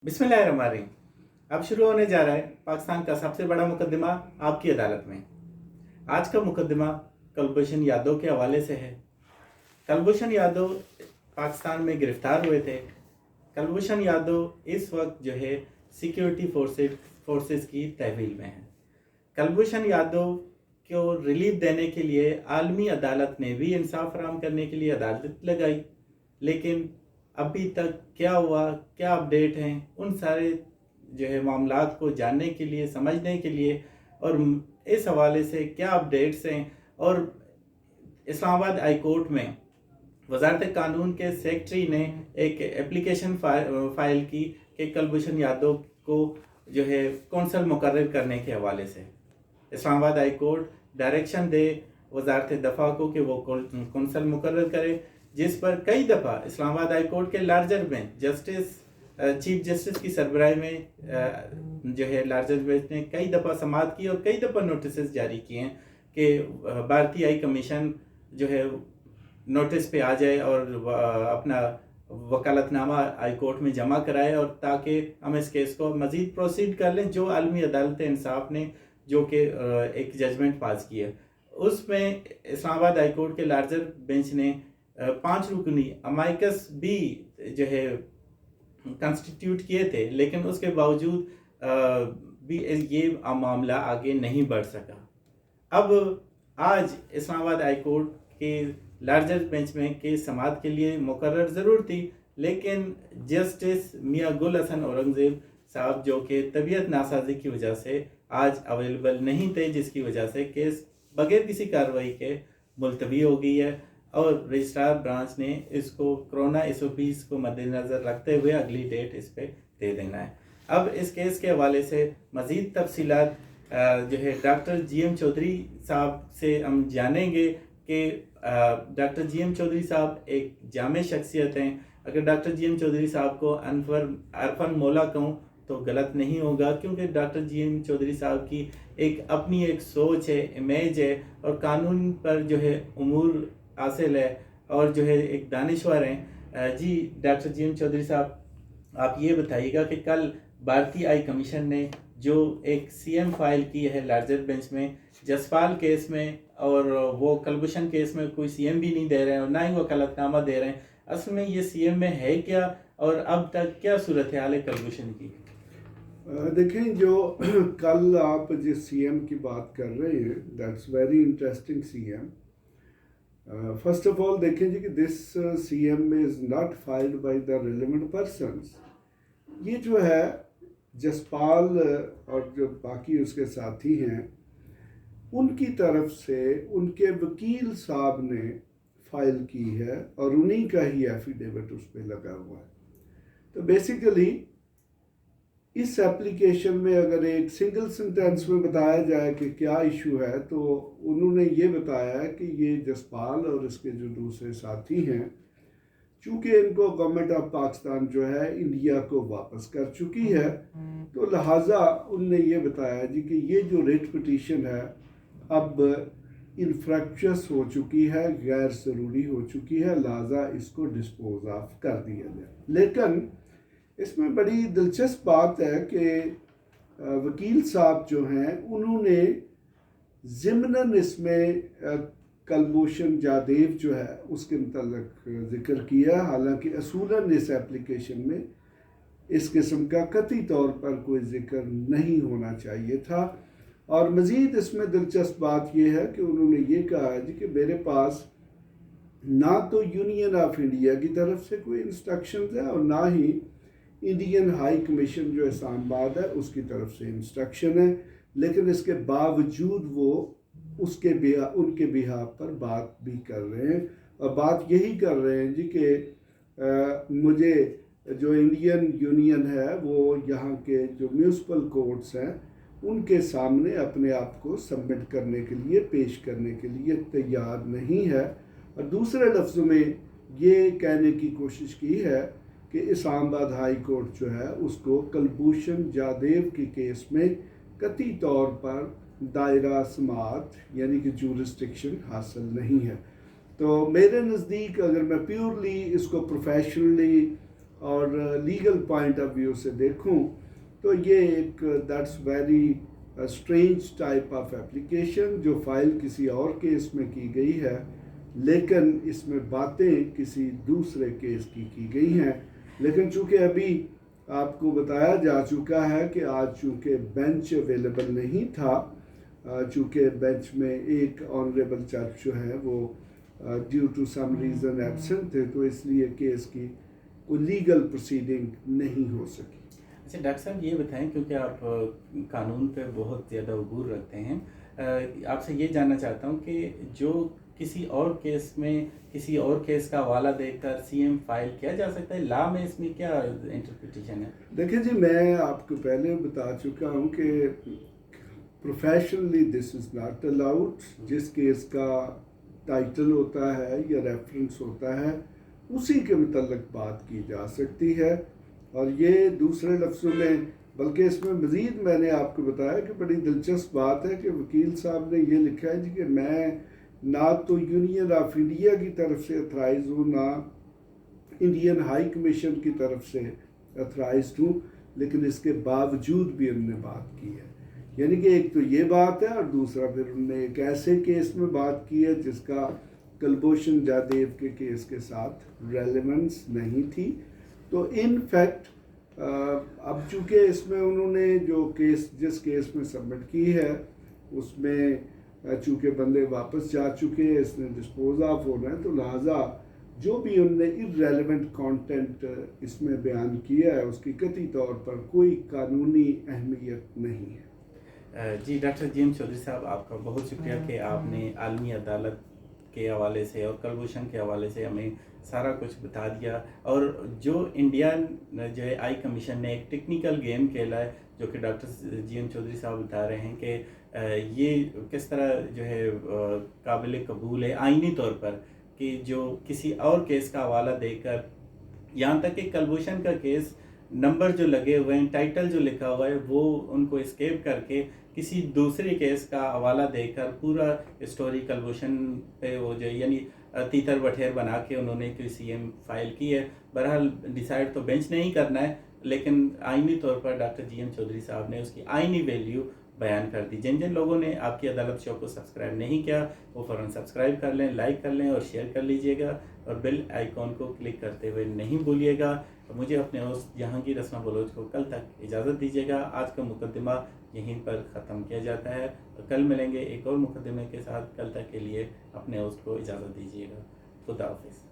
बिस्मिल्लाहिर्रहमानिर्रहीम। अब शुरू होने जा रहा है पाकिस्तान का सबसे बड़ा मुकदमा आपकी अदालत में। आज का मुकदमा कुलभूषण यादव के हवाले से है। कुलभूषण यादव पाकिस्तान में गिरफ्तार हुए थे। कुलभूषण यादव इस वक्त जो है सिक्योरिटी फोर्सेस की तहवील में है। कुलभूषण यादव को रिलीफ देने के लिए आलमी अदालत ने भी इंसाफ फराहम करने के लिए अदालत लगाई, लेकिन अभी तक क्या हुआ, क्या अपडेट हैं, उन सारे जो है मामलात को जानने के लिए, समझने के लिए और इस हवाले से क्या अपडेट्स हैं। और इस्लामाबाद हाई कोर्ट में वजारत कानून के सेक्रेटरी ने एक एप्लीकेशन फाइल की कि कुलभूषण यादव को जो है कौंसल मुकर्रर करने के हवाले से इस्लामाबाद हाई कोर्ट डायरेक्शन दे वजारत दफा को कि वो कौंसल मुकर्रर करे, जिस पर कई दफ़ा इस्लामाबाद हाई कोर्ट के लार्जर बेंच चीफ जस्टिस की सरबराही में जो है लार्जर बेंच ने कई दफ़ा समाअत की और कई दफ़ा नोटिस जारी किए हैं कि भारतीय हाई कमीशन जो है नोटिस पे आ जाए और अपना वकालतनामा हाई कोर्ट में जमा कराए, और ताकि हम इस केस को मज़ीद प्रोसीड कर लें। जो आलमी अदालत इंसाफ ने जो कि एक जजमेंट पास की है, उसमें इस्लामाबाद हाई कोर्ट के लार्जर बेंच ने 5 रुकनी अमाइकस भी जो है कंस्टिट्यूट किए थे, लेकिन उसके बावजूद भी ये मामला आगे नहीं बढ़ सका। अब आज इस्लामाबाद हाई कोर्ट के लार्जर बेंच में केस समाअत के लिए मुकर्रर ज़रूर थी, लेकिन जस्टिस मियां गुल हसन औरंगज़ेब साहब जो कि तबीयत नासाजी की वजह से आज अवेलेबल नहीं थे, जिसकी वजह से केस बगैर किसी कार्रवाई के मुलतवी हो गई है और रजिस्ट्रार ब्रांच ने इसको कोरोना SOPs को मद्देनज़र रखते हुए अगली डेट इस पर दे देना है। अब इस केस के हवाले से मज़ीद तफसीलात जो है डॉक्टर GM चौधरी साहब से हम जानेंगे कि डॉक्टर GM चौधरी साहब एक जामे शख्सियत हैं। अगर डॉक्टर GM चौधरी साहब को अरफन मौला कहूँ तो गलत नहीं होगा, क्योंकि डॉक्टर GM चौधरी साहब की अपनी एक सोच है, इमेज है और कानून पर जो है उमूर हासिल है और जो है एक दानिश्वर हैं। जी डॉक्टर GM चौधरी साहब, आप ये बताइएगा कि कल भारतीय हाई कमीशन ने जो एक CM फाइल की है लार्जर बेंच में जसपाल केस में, और वो कुलभूषण केस में कोई CM भी नहीं दे रहे हैं और ना ही वकालतनामा दे रहे हैं, असल में ये CM में है क्या और अब तक क्या सूरत हाल है कुलभूषण की? देखें, जो कल आप जिस CM की बात कर रहे हैं, that's very interesting CM। First of all देखें जी कि this CM is not filed by the relevant persons. ये जो है जसपाल और जो बाकी उसके साथी हैं, उनकी तरफ से उनके वकील साहब ने फाइल की है और उन्हीं का ही एफिडेविट उस पर लगा हुआ है। तो बेसिकली इस एप्लीकेशन में अगर एक सिंगल सेंटेंस में बताया जाए कि क्या इशू है, तो उन्होंने ये बताया है कि ये जसपाल और इसके जो दूसरे साथी हैं, चूँकि इनको गवर्नमेंट ऑफ पाकिस्तान जो है इंडिया को वापस कर चुकी है, तो लिहाजा उनने ये बताया जी कि ये जो रिट पिटीशन है अब इनफ्रैक्चुअस हो चुकी है, गैर ज़रूरी हो चुकी है, लिहाजा इसको डिस्पोज ऑफ कर दिया जाए। लेकिन इसमें बड़ी दिलचस्प बात है कि वकील साहब जो हैं उन्होंने ज़िमनन इसमें कुलभूषण जादेव जो है उसके मतलब ज़िक्र किया, हालांकि असूलन इस एप्लीकेशन में इस किस्म का कतई तौर पर कोई ज़िक्र नहीं होना चाहिए था। और मज़ीद इसमें दिलचस्प बात यह है कि उन्होंने ये कहा है जी कि मेरे पास ना तो यूनियन ऑफ इंडिया की तरफ से कोई इंस्ट्रक्शंस है और ना ही इंडियन हाई कमीशन जो इस्लामाबाद है उसकी तरफ से इंस्ट्रक्शन है, लेकिन इसके बावजूद वो उनके बिहाफ पर बात भी कर रहे हैं। और बात यही कर रहे हैं जी कि मुझे जो इंडियन यूनियन है वो यहाँ के जो म्यूनसिपल कोर्ट्स हैं उनके सामने अपने आप को सबमिट करने के लिए, पेश करने के लिए तैयार नहीं है। और दूसरे लफ्ज़ों में ये कहने की कोशिश की है कि इस्लामाबाद हाई कोर्ट जो है उसको कुलभूषण जादेव के केस में कतई तौर पर दायरा समाअत यानी कि जूरिस्डिक्शन हासिल नहीं है। तो मेरे नज़दीक अगर मैं प्योरली इसको प्रोफेशनली اور لیگل پوائنٹ آف ویو سے دیکھوں تو یہ ایک that's very strange type of application جو فائل کسی اور کیس میں کی گئی ہے لیکن اس میں باتیں کسی دوسرے کیس کی گئی ہیں. لیکن چونکہ ابھی آپ کو بتایا جا چکا ہے کہ آج چونکہ بینچ اویلیبل نہیں تھا، چونکہ بینچ میں ایک آنریبل جج جو ہے وہ due to some reason absent تھے، تو اس لیے کیس کی کوئی لیگل پروسیڈنگ نہیں ہو سکی. اچھا ڈاکٹر صاحب یہ بتائیں، کیونکہ آپ قانون پہ بہت زیادہ عبور رکھتے ہیں، آپ سے یہ جاننا چاہتا ہوں کہ جو کسی اور کیس میں کسی اور کیس کا حوالہ دے کر سی ایم فائل کیا جا سکتا ہے، لا میں اس میں کیا انٹرپریٹیشن ہے؟ دیکھیں جی، میں آپ کو پہلے بتا چکا ہوں کہ professionally this is not allowed. جس کیس کا ٹائٹل ہوتا ہے یا ریفرنس ہوتا ہے اسی کے متعلق بات کی جا سکتی ہے. اور یہ دوسرے لفظوں میں، بلکہ اس میں مزید میں نے آپ کو بتایا کہ بڑی دلچسپ بات ہے کہ وکیل صاحب نے یہ لکھا ہے جی کہ میں نہ تو یونین آف انڈیا کی طرف سے اتھرائز ہوں، نہ انڈین ہائی کمیشن کی طرف سے اتھرائزڈ ہوں، لیکن اس کے باوجود بھی انہوں نے بات کی ہے. یعنی کہ ایک تو یہ بات ہے، اور دوسرا پھر انہوں نے ایک ایسے کیس میں بات کی ہے جس کا کلبھوشن جادیو کے کیس کے ساتھ ریلیونس نہیں تھی. تو ان فیکٹ اب چونکہ اس میں انہوں نے جو جس کیس میں سبمٹ کی ہے اس میں چونکہ بندے واپس جا چکے ہیں، اس نے ڈسپوز آف ہونا ہے، تو لہٰذا جو بھی انہوں نے ارریلیونٹ کانٹینٹ اس میں بیان کیا ہے اس کی قطعی طور پر کوئی قانونی اہمیت نہیں ہے. جی ڈاکٹر جی ایم چودھری صاحب، آپ کا بہت شکریہ کہ آپ نے عالمی عدالت کے حوالے سے اور کلبھوشن کے حوالے سے ہمیں سارا کچھ بتا دیا، اور جو انڈین جو ہے آئی کمیشن نے ایک ٹیکنیکل گیم کھیلا ہے جو کہ ڈاکٹر جی ایم چودھری صاحب بتا رہے ہیں کہ یہ کس طرح جو ہے قابل قبول ہے آئینی طور پر، کہ جو کسی اور کیس کا حوالہ دے کر، یہاں تک کہ کلبھوشن کا کیس نمبر جو لگے ہوئے ہیں، ٹائٹل جو لکھا ہوا ہے، وہ ان کو اسکیپ کر کے کسی دوسرے کیس کا حوالہ دے کر پورا اسٹوری کلبھوشن پہ وہ جو یعنی تیتر بٹھیر بنا کے انہوں نے کوئی سی ایم فائل کی ہے. بہرحال ڈیسائیڈ تو بینچ نے ہی کرنا ہے، لیکن آئینی طور پر ڈاکٹر جی ایم چودھری صاحب نے اس کی آئینی ویلیو بیان کر دی. جن لوگوں نے آپ کی عدالت شو کو سبسکرائب نہیں کیا وہ فوراً سبسکرائب کر لیں، لائک کر لیں اور شیئر کر لیجئے گا، اور بیل آئیکن کو کلک کرتے ہوئے نہیں بھولیے گا. مجھے اپنے ہوسٹ جہانگیر اسما بلوچ کو کل تک اجازت دیجیے گا. آج کا مقدمہ یہیں پر ختم کیا جاتا ہے، کل ملیں گے ایک اور مقدمے کے ساتھ. کل تک کے لیے اپنے ہوسٹ کو اجازت دیجیے گا. خدا حافظ.